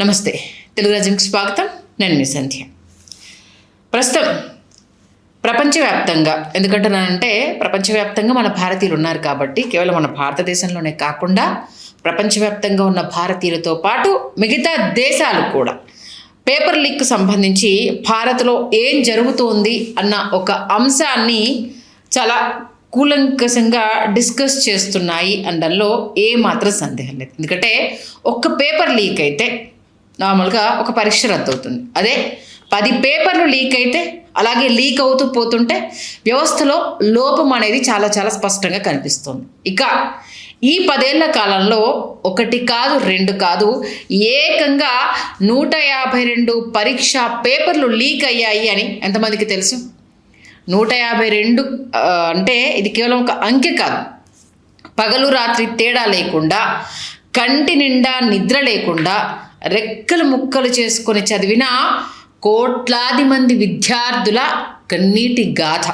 నమస్తే, తెలుగు రాజ్యంకి స్వాగతం. నేను మీ సంధ్య. ప్రస్తుతం ప్రపంచవ్యాప్తంగా, ఎందుకంటున్నానంటే ప్రపంచవ్యాప్తంగా మన భారతీయులు ఉన్నారు కాబట్టి, కేవలం మన భారతదేశంలోనే కాకుండా ప్రపంచవ్యాప్తంగా ఉన్న భారతీయులతో పాటు మిగతా దేశాలు కూడా పేపర్ లీక్కు సంబంధించి భారత్లో ఏం జరుగుతోంది అన్న ఒక అంశాన్ని చాలా కూలంకషంగా డిస్కస్ చేస్తున్నాయి అనడంలో ఏమాత్రం సందేహం లేదు. ఎందుకంటే ఒక్క పేపర్ లీక్ అయితే నార్మల్గా ఒక పరీక్ష రద్దు అవుతుంది. అదే 10 పేపర్లు లీక్ అయితే, అలాగే లీక్ అవుతూ పోతుంటే వ్యవస్థలో లోపం అనేది చాలా చాలా స్పష్టంగా కనిపిస్తుంది. ఇక ఈ 10 ఏళ్ల కాలంలో 1 కాదు 2 కాదు, ఏకంగా 152 పరీక్షా పేపర్లు లీక్ అయ్యాయి అని ఎంతమందికి తెలుసు? 152 అంటే ఇది కేవలం ఒక అంకె కాదు. పగలు రాత్రి తేడా లేకుండా, కంటి నిండా నిద్ర లేకుండా, రెక్కలు ముక్కలు చేసుకొని చదివిన కోట్లాది మంది విద్యార్థుల కన్నీటి గాథ.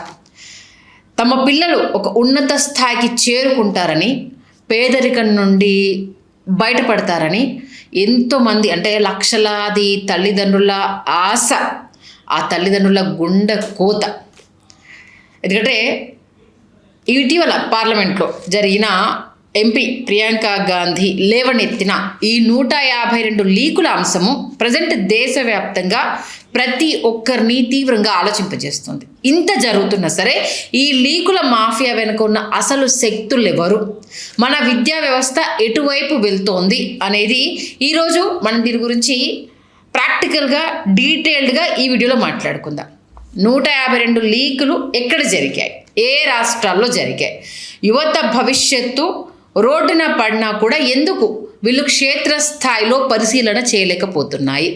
తమ పిల్లలు ఒక ఉన్నత స్థాయికి చేరుకుంటారని, పేదరికం నుండి బయటపడతారని ఎంతోమంది, అంటే లక్షలాది తల్లిదండ్రుల ఆశ, ఆ తల్లిదండ్రుల గుండె కోత. ఎందుకంటే ఇటీవల పార్లమెంట్లో జరిగిన ఎంపీ ప్రియాంక గాంధీ లేవనెత్తిన ఈ 152 లీకుల అంశము ప్రజెంట్ దేశవ్యాప్తంగా ప్రతి ఒక్కరిని తీవ్రంగా ఆలోచింపజేస్తుంది. ఇంత జరుగుతున్నా సరే ఈ లీకుల మాఫియా వెనుక ఉన్న అసలు శక్తులు ఎవరు, మన విద్యా వ్యవస్థ ఎటువైపు వెళ్తోంది అనేది ఈరోజు మనం దీని గురించి ప్రాక్టికల్గా డీటెయిల్డ్గా ఈ వీడియోలో మాట్లాడుకుందాం. 152 లీకులు ఎక్కడ జరిగాయి, ఏ రాష్ట్రాల్లో జరిగాయి, యువత భవిష్యత్తు రోడ్డున పడినా కూడా ఎందుకు వీళ్ళు క్షేత్రస్థాయిలో పరిశీలన చేయలేకపోతున్నాయి?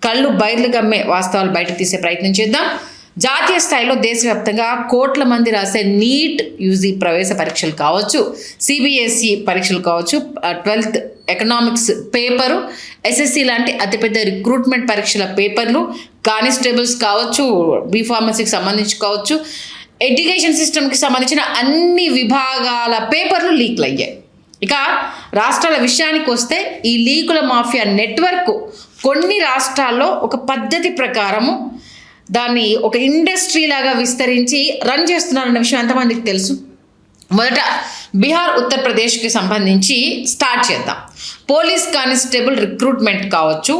కళ్ళు బయర్లు గమ్మే వాస్తవాలు బయట తీసే ప్రయత్నం చేద్దాం. జాతీయ స్థాయిలో దేశవ్యాప్తంగా కోట్ల మంది రాసే నీట్ యూజీ ప్రవేశ పరీక్షలు కావచ్చు, సిబిఎస్ఈ పరీక్షలు కావచ్చు, 12th ఎకనామిక్స్ పేపరు, ఎస్ఎస్సి లాంటి అతిపెద్ద రిక్రూట్మెంట్ పరీక్షల పేపర్లు, కానిస్టేబుల్స్ కావచ్చు, బీఫార్మసీకి సంబంధించి కావచ్చు, ఎడ్యుకేషన్ సిస్టమ్కి సంబంధించిన అన్ని విభాగాల పేపర్లు లీక్లు అయ్యాయి. ఇక రాష్ట్రాల విషయానికి వస్తే ఈ లీకుల మాఫియా నెట్వర్క్ కొన్ని రాష్ట్రాల్లో ఒక పద్ధతి ప్రకారము దాన్ని ఒక ఇండస్ట్రీ లాగా విస్తరించి రన్ చేస్తున్నారన్న విషయం ఎంతమందికి తెలుసు? మొదట బీహార్, ఉత్తరప్రదేశ్కి సంబంధించి స్టార్ట్ చేద్దాం. పోలీస్ కానిస్టేబుల్ రిక్రూట్మెంట్ కావచ్చు,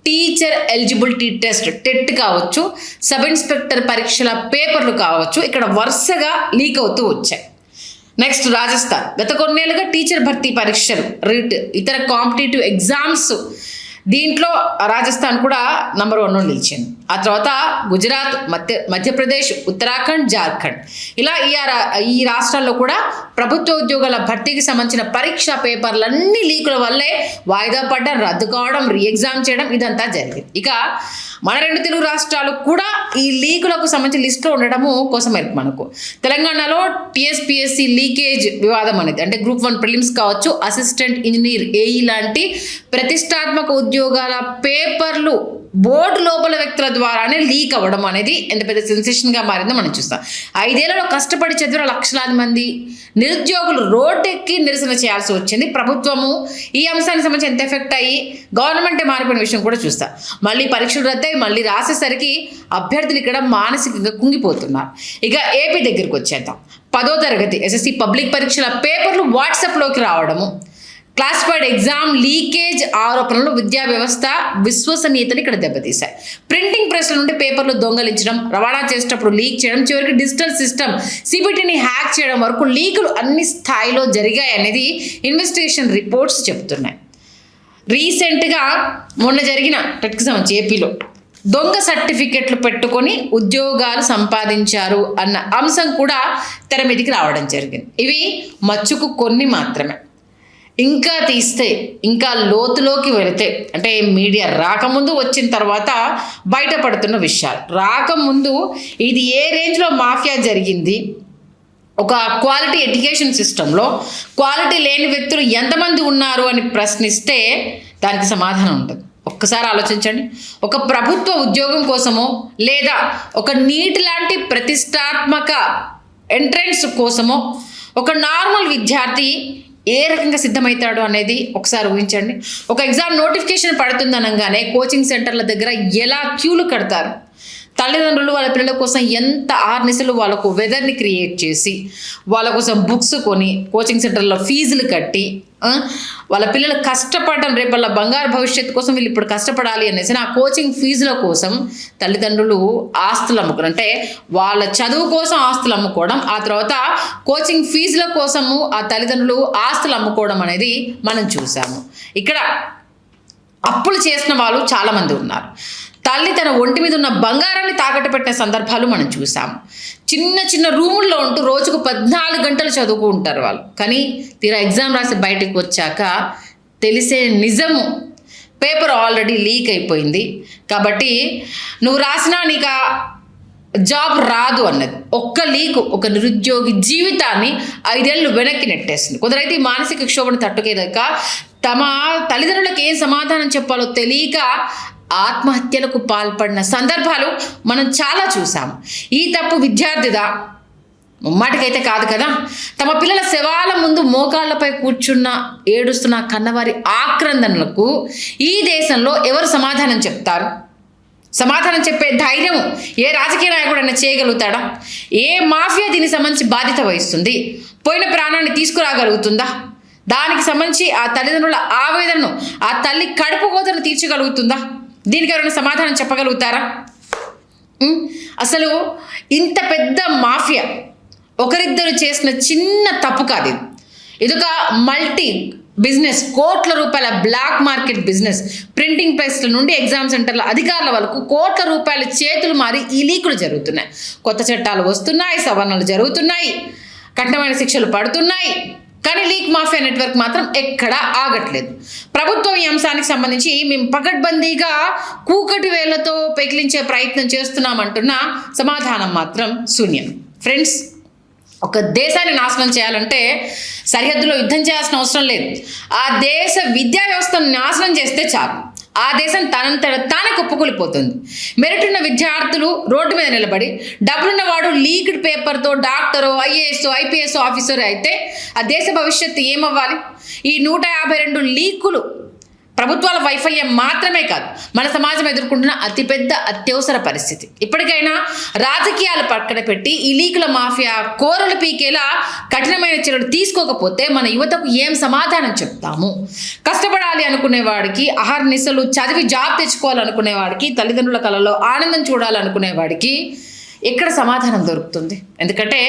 టీచర్ ఎలిజిబిలిటీ టెస్ట్ టెట్ కావచ్చు, సబ్ ఇన్స్పెక్టర్ పరీక్షల పేపర్లు కావచ్చు, ఇక్కడ వరుసగా లీక్ అవుతూ వచ్చాయి. నెక్స్ట్ రాజస్థాన్, గత కొన్నేళ్ళుగా టీచర్ భర్తీ పరీక్షలు, రిట్, ఇతర కాంపిటేటివ్ ఎగ్జామ్స్, దీంట్లో రాజస్థాన్ కూడా నంబర్ 1లో నిలిచింది. ఆ తర్వాత గుజరాత్, మధ్యప్రదేశ్, ఉత్తరాఖండ్, జార్ఖండ్, ఇలా ఈ రాష్ట్రాల్లో కూడా ప్రభుత్వ ఉద్యోగాల భర్తీకి సంబంధించిన పరీక్షా పేపర్లన్నీ లీకుల వల్లే వాయిదా పడడం, రద్దు కావడం, రీఎగ్జామ్ చేయడం ఇదంతా జరిగింది. ఇక మన 2 తెలుగు రాష్ట్రాలు కూడా ఈ లీకులకు సంబంధించిన లిస్టులో ఉండడము కోసం మనకు తెలంగాణలో టీఎస్పీఎస్సీ లీకేజ్ వివాదం అనేది, అంటే గ్రూప్ 1 ప్రిలిమ్స్ కావచ్చు, అసిస్టెంట్ ఇంజనీర్, ఏఈ లాంటి ప్రతిష్టాత్మక ఉద్యోగాల పేపర్లు బోర్డు లోపల వ్యక్తుల ద్వారానే లీక్ అవ్వడం అనేది ఎంత పెద్ద సెన్సేషన్గా మారిందో మనం చూస్తాం. 5 ఏళ్లలో కష్టపడి చదివిన లక్షలాది మంది నిరుద్యోగులు రోడ్డెక్కి నిరసన చేయాల్సి వచ్చింది. ప్రభుత్వము ఈ అంశానికి సంబంధించి ఎంత ఎఫెక్ట్ అయ్యి గవర్నమెంటే మారిపోయిన విషయం కూడా చూస్తాం. మళ్ళీ పరీక్షలు రద్దయి మళ్ళీ రాసేసరికి అభ్యర్థులు ఇక్కడ మానసికంగా కుంగిపోతున్నారు. ఇక ఏపీ దగ్గరికి వచ్చేద్దాం. 10వ తరగతి ఎస్ఎస్సి పబ్లిక్ పరీక్షల పేపర్లు వాట్సాప్లోకి రావడము, క్లాసిఫైడ్ ఎగ్జామ్ లీకేజ్ ఆరోపణలు విద్యా వ్యవస్థ విశ్వసనీయతని ఇక్కడ దెబ్బతీశాయి. ప్రింటింగ్ ప్రెస్ల నుండి పేపర్లు దొంగలించడం, రవాణా చేసేటప్పుడు లీక్ చేయడం, చివరికి డిజిటల్ సిస్టమ్ సిబిటిని హ్యాక్ చేయడం వరకు లీకులు అన్ని స్థాయిలో జరిగాయి అనేది ఇన్వెస్టిగేషన్ రిపోర్ట్స్ చెప్తున్నాయి. రీసెంట్గా మొన్న జరిగిన టెట్కి సంబంధించి ఏపీలో దొంగ సర్టిఫికెట్లు పెట్టుకొని ఉద్యోగాలు సంపాదించారు అన్న అంశం కూడా తెర మీదకి రావడం జరిగింది. ఇవి మచ్చుకు కొన్ని మాత్రమే. ఇంకా తీస్తే, ఇంకా లోతులోకి వెళితే, అంటే మీడియా రాకముందు వచ్చిన తర్వాత బయటపడుతున్న విషయాలు, రాకముందు ఇది ఏ రేంజ్లో మాఫియా జరిగింది, ఒక క్వాలిటీ ఎడ్యుకేషన్ సిస్టంలో క్వాలిటీ లేని వ్యక్తులు ఎంతమంది ఉన్నారు అని ప్రశ్నిస్తే దానికి సమాధానం ఉంటుంది. ఒక్కసారి ఆలోచించండి. ఒక ప్రభుత్వ ఉద్యోగం కోసమో లేదా ఒక నీట్ లాంటి ప్రతిష్టాత్మక ఎంట్రన్స్ కోసమో ఒక నార్మల్ విద్యార్థి ఏ రకంగా సిద్ధమవుతాడు అనేది ఒకసారి ఊహించండి. ఒక ఎగ్జామ్ నోటిఫికేషన్ పడుతుంది అనగానే కోచింగ్ సెంటర్ల దగ్గర ఎలా క్యూలు కడతారు. తల్లిదండ్రులు వాళ్ళ పిల్లల కోసం ఎంత ఆర్నిసలు వాళ్ళకు వెదర్ని క్రియేట్ చేసి వాళ్ళ కోసం బుక్స్ కొని కోచింగ్ సెంటర్లో ఫీజులు కట్టి వాళ్ళ పిల్లలు కష్టపడడం, రేపు వాళ్ళ బంగారు భవిష్యత్తు కోసం వీళ్ళు ఇప్పుడు కష్టపడాలి అనేసి ఆ కోచింగ్ ఫీజుల కోసం తల్లిదండ్రులు ఆస్తులు అమ్ముకోవడం, అంటే వాళ్ళ చదువు కోసం ఆస్తులు అమ్ముకోవడం, ఆ తర్వాత కోచింగ్ ఫీజుల కోసము ఆ తల్లిదండ్రులు ఆస్తులు అమ్ముకోవడం అనేది మనం చూసాము. ఇక్కడ అప్పులు చేసిన వాళ్ళు చాలామంది ఉన్నారు. తల్లి తన ఒంటి మీద ఉన్న బంగారాన్ని తాకట్టు పెట్టిన సందర్భాలు మనం చూసాము. చిన్న చిన్న రూముల్లో ఉంటూ రోజుకు 14 గంటలు చదువుకుంటారు వాళ్ళు. కానీ తీరా ఎగ్జామ్ రాసి బయటకు వచ్చాక తెలిసే నిజము, పేపర్ ఆల్రెడీ లీక్ అయిపోయింది కాబట్టి నువ్వు రాసినా నీకు జాబ్ రాదు అన్నది. ఒక్క లీకు ఒక నిరుద్యోగి జీవితాన్ని 5 ఏళ్ళు వెనక్కి నెట్టేస్తుంది. కొందరైతే ఈ మానసిక క్షోభను తట్టుకోలేక తమ తల్లిదండ్రులకు ఏం సమాధానం చెప్పాలో తెలియక ఆత్మహత్యలకు పాల్పడిన సందర్భాలు మనం చాలా చూసాము. ఈ తప్పు విద్యార్థిదా? ముమ్మాటికైతే కాదు కదా. తమ పిల్లల శవాల ముందు మోకాళ్లపై కూర్చున్న ఏడుస్తున్న కన్నవారి ఆక్రందనలకు ఈ దేశంలో ఎవరు సమాధానం చెప్తారు? సమాధానం చెప్పే ధైర్యం ఏ రాజకీయ నాయకుడైనా చేయగలుగుతాడా? ఏ మాఫియా దీనికి సంబంధించి బాధ్యత వహిస్తుంది? పోయిన ప్రాణాన్ని తీసుకురాగలుగుతుందా? దానికి సంబంధించి ఆ తల్లిదండ్రుల ఆవేదనను, ఆ తల్లి కడుపు కోతను తీర్చగలుగుతుందా? దీనికి ఎవరైనా సమాధానం చెప్పగలుగుతారా? అసలు ఇంత పెద్ద మాఫియా ఒకరిద్దరు చేసిన చిన్న తప్పు కాదు ఇదొక మల్టీ బిజినెస్, కోట్ల రూపాయల బ్లాక్ మార్కెట్ బిజినెస్. ప్రింటింగ్ ప్రెస్ల నుండి ఎగ్జామ్ సెంటర్ల అధికారుల వరకు కోట్ల రూపాయల చేతులు మారి ఈ లీకులు జరుగుతున్నాయి. కొత్త చట్టాలు వస్తున్నాయి, సవరణలు జరుగుతున్నాయి, కఠినమైన శిక్షలు పడుతున్నాయి. కానీ లీక్ మాఫియా నెట్వర్క్ మాత్రం ఎక్కడా ఆగట్లేదు. ప్రభుత్వం ఈ అంశానికి సంబంధించి మేము పకడ్బందీగా కూకటి వేళ్లతో పెకిలించే ప్రయత్నం చేస్తున్నామంటున్న సమాధానం మాత్రం శూన్యం. ఫ్రెండ్స్, ఒక దేశాన్ని నాశనం చేయాలంటే సరిహద్దులో యుద్ధం చేయాల్సిన అవసరం లేదు. ఆ దేశ విద్యా వ్యవస్థను నాశనం చేస్తే చాలు. ఆ దేశం తనంతట తానే కుప్పకూలిపోతుంది. మెరిటున్న విద్యార్థులు రోడ్డు మీద నిలబడి డబ్బులున్నవాడు లీక్డ్ పేపర్తో డాక్టరో, ఐఏఎస్, ఐపీఎస్ ఆఫీసర్ అయితే ఆ దేశ భవిష్యత్తు ఏమవ్వాలి? ఈ 152 లీకులు ప్రభుత్వాల వైఫల్యం మాత్రమే కాదు, మన సమాజం ఎదుర్కొంటున్న అతిపెద్ద అత్యవసర పరిస్థితి. ఇప్పటికైనా రాజకీయాలు పక్కన పెట్టి ఈ లీకుల మాఫియా కోరలు పీకేలా కఠినమైన చర్యలు తీసుకోకపోతే మన యువతకు ఏం సమాధానం చెప్తాము? కష్టపడాలి అనుకునేవాడికి, అహర్నిశలు చదివి జాబ్ తెచ్చుకోవాలనుకునేవాడికి, తల్లిదండ్రుల కళలో ఆనందం చూడాలనుకునేవాడికి ఎక్కడ సమాధానం దొరుకుతుంది? ఎందుకంటే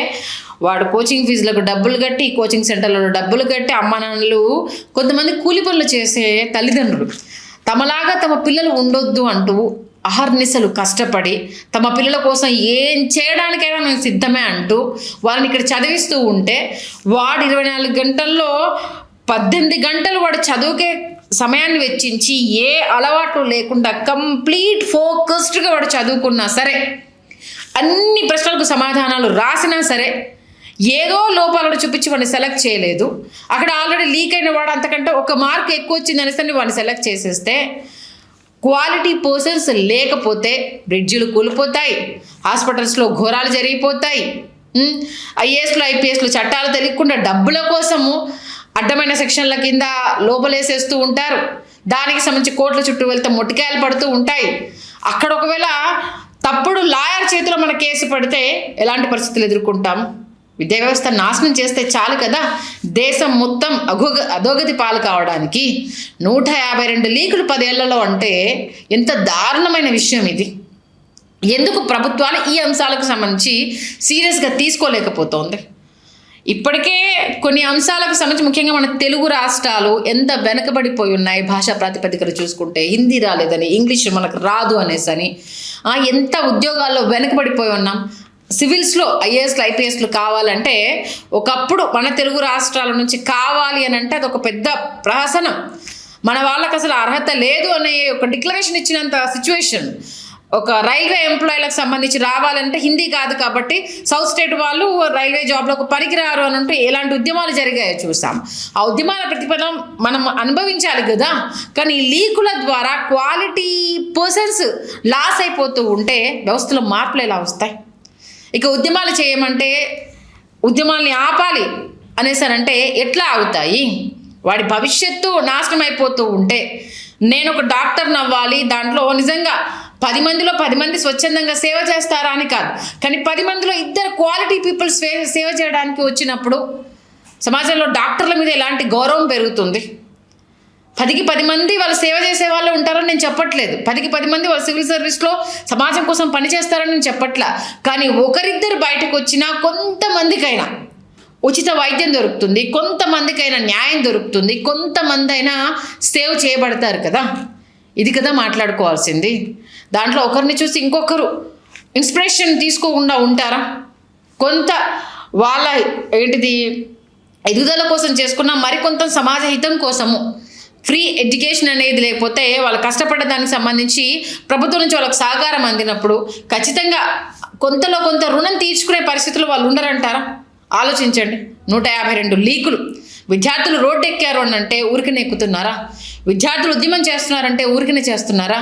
వాడు కోచింగ్ ఫీజులకు డబ్బులు కట్టి, కోచింగ్ సెంటర్లలో డబ్బులు కట్టి, అమ్మ నాన్నలు, కొంతమంది కూలి పనులు చేసే తల్లిదండ్రులు తమలాగా తమ పిల్లలు ఉండొద్దు అంటూ అహర్నిశలు కష్టపడి తమ పిల్లల కోసం ఏం చేయడానికైనా మేము సిద్ధమే అంటూ వాళ్ళని ఇక్కడ చదివిస్తూ ఉంటే వాడు 24 గంటల్లో 18 గంటలు వాడు చదువుకే సమయాన్ని వెచ్చించి ఏ అలవాట్లు లేకుండా కంప్లీట్ ఫోకస్డ్గా వాడు చదువుకున్నా సరే, అన్ని ప్రశ్నలకు సమాధానాలు రాసినా సరే, ఏదో లోపాలను చూపించి వాడిని సెలెక్ట్ చేయలేదు. అక్కడ ఆల్రెడీ లీక్ అయిన వాడు అంతకంటే 1 మార్క్ ఎక్కువ వచ్చింది అనేసి వాడిని సెలెక్ట్ చేసేస్తే, క్వాలిటీ పర్సన్స్ లేకపోతే బ్రిడ్జిలు కూలిపోతాయి, హాస్పిటల్స్లో ఘోరాలు జరిగిపోతాయి, ఐఏఎస్లు ఐపీఎస్లు చట్టాలు తెలియకుండా డబ్బుల కోసము అడ్డమైన సెక్షన్ల కింద లోపలేసేస్తూ ఉంటారు. దానికి సంబంధించి కోట్ల చుట్టూ వెళ్తే మొట్టికాయలు పడుతూ ఉంటాయి. అక్కడ ఒకవేళ తప్పుడు లాయర్ చేతిలో మన కేసు పడితే ఎలాంటి పరిస్థితులు ఎదుర్కొంటాం? విద్యా వ్యవస్థ నాశనం చేస్తే చాలు కదా దేశం మొత్తం అధోగతి పాలు కావడానికి. 152 లీకులు 10 ఏళ్లలో అంటే ఎంత దారుణమైన విషయం ఇది. ఎందుకు ప్రభుత్వాలు ఈ అంశాలకు సంబంధించి సీరియస్గా తీసుకోలేకపోతోంది? ఇప్పటికే కొన్ని అంశాలకు సంబంధించి ముఖ్యంగా మన తెలుగు రాష్ట్రాలు ఎంత వెనకబడిపోయి ఉన్నాయి. భాషా ప్రాతిపదికలు చూసుకుంటే హిందీ రాలేదని, ఇంగ్లీష్ మనకు రాదు అనేసని ఎంత ఉద్యోగాల్లో వెనకబడిపోయి ఉన్నాం. సివిల్స్లో ఐఏఎస్లు ఐపీఎస్లు కావాలంటే ఒకప్పుడు మన తెలుగు రాష్ట్రాల నుంచి కావాలి అని అంటే అదొక పెద్ద ప్రహసనం. మన వాళ్ళకి అసలు అర్హత లేదు అనే ఒక డిక్లరేషన్ ఇచ్చినంత సిచ్యువేషన్. ఒక రైల్వే ఎంప్లాయీలకు సంబంధించి రావాలంటే హిందీ కాదు కాబట్టి సౌత్ స్టేట్ వాళ్ళు రైల్వే జాబ్లకు పనికిరారు అని అంటే ఎలాంటి ఉద్యమాలు జరిగాయో చూసాం. ఆ ఉద్యమాల ప్రతిఫలం మనం అనుభవించాలి కదా. కానీ ఈ లీకుల ద్వారా క్వాలిటీ పర్సన్స్ లాస్ అయిపోతూ ఉంటే వ్యవస్థలో మార్పులు ఎలా వస్తాయి? ఇక ఉద్యమాలు చేయమంటే ఉద్యమాల్ని ఆపాలి, అనేసారంటే ఎట్లా ఆగుతాయి? వాడి భవిష్యత్తు నాశనం అయిపోతూ ఉంటే నేను ఒక డాక్టర్ని అవ్వాలి, దాంట్లో నిజంగా 10 మందిలో 10 మంది స్వచ్ఛందంగా సేవ చేస్తారా అని కాదు, కానీ 10 మందిలో 2 క్వాలిటీ పీపుల్స్ సేవ చేయడానికి వచ్చినప్పుడు సమాజంలో డాక్టర్ల మీద ఎలాంటి గౌరవం పెరుగుతుంది? 10కి 10 మంది వాళ్ళు సేవ చేసే వాళ్ళు ఉంటారని నేను చెప్పట్లేదు, 10కి 10 మంది వాళ్ళు సివిల్ సర్వీస్లో సమాజం కోసం పనిచేస్తారని నేను చెప్పట్లా, కానీ ఒకరిద్దరు బయటకు వచ్చినా కొంతమందికైనా ఉచిత వైద్యం దొరుకుతుంది, కొంతమందికైనా న్యాయం దొరుకుతుంది, కొంతమంది అయినా సేవ్ చేయబడతారు కదా. ఇది కదా మాట్లాడుకోవాల్సింది. దాంట్లో ఒకరిని చూసి ఇంకొకరు ఇన్స్పిరేషన్ తీసుకోకుండా ఉంటారా? కొంత వాళ్ళ ఎదుగుదల కోసం చేసుకున్న మరికొంత సమాజ హితం కోసము ఫ్రీ ఎడ్యుకేషన్ అనేది లేకపోతే వాళ్ళు కష్టపడ్డ దానికి సంబంధించి ప్రభుత్వం నుంచి వాళ్ళకి సహకారం అందినప్పుడు ఖచ్చితంగా కొంతలో కొంత రుణం తీర్చుకునే పరిస్థితులు వాళ్ళు ఉండరంటారా? ఆలోచించండి. 152 లీకులు, విద్యార్థులు రోడ్డు ఎక్కారు అని అంటే ఊరికనే ఎక్కుతున్నారా? విద్యార్థులు ఉద్యమం చేస్తున్నారంటే ఊరికనే చేస్తున్నారా?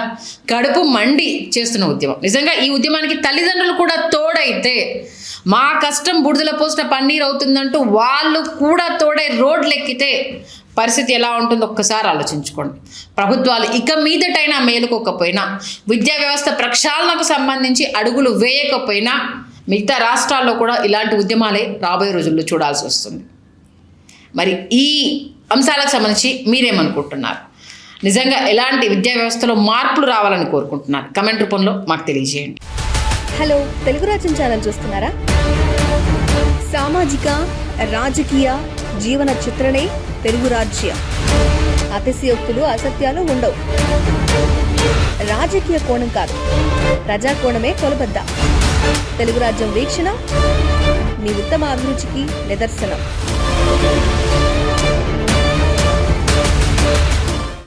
కడుపు మండి చేస్తున్న ఉద్యమం. నిజంగా ఈ ఉద్యమానికి తల్లిదండ్రులు కూడా తోడైతే మా కష్టం బుడిదల పోసిన పన్నీరు అవుతుందంటూ వాళ్ళు కూడా తోడై రోడ్లు ఎక్కితే పరిస్థితి ఎలా ఉంటుందో ఒక్కసారి ఆలోచించుకోండి. ప్రభుత్వాలు ఇక మీదటైనా మేలుకోకపోయినా, విద్యా వ్యవస్థ ప్రక్షాళనకు సంబంధించి అడుగులు వేయకపోయినా మిగతా రాష్ట్రాల్లో కూడా ఇలాంటి ఉద్యమాలే రాబోయే రోజుల్లో చూడాల్సి వస్తుంది. మరి ఈ అంశాలకు సంబంధించి మీరేమనుకుంటున్నారు? నిజంగా ఎలాంటి విద్యా వ్యవస్థలో మార్పులు రావాలని కోరుకుంటున్నారు? కమెంట్ రూపంలో మాకు తెలియజేయండి. హలో, తెలుగు రాజ్యం ఛానల్ చూస్తున్నారా? సామాజిక రాజకీయ జీవన చిత్రణే తెలుగు రాజ్యం. అతిశయోక్తులు అసత్యాలు ఉండవు. రాజకీయ కోణం కాదు, ప్రజా కోణమే కొలబద్ద. తెలుగు రాజ్యం వీక్షణ మీ ఉత్తమ అభిరుచికి నిదర్శనం.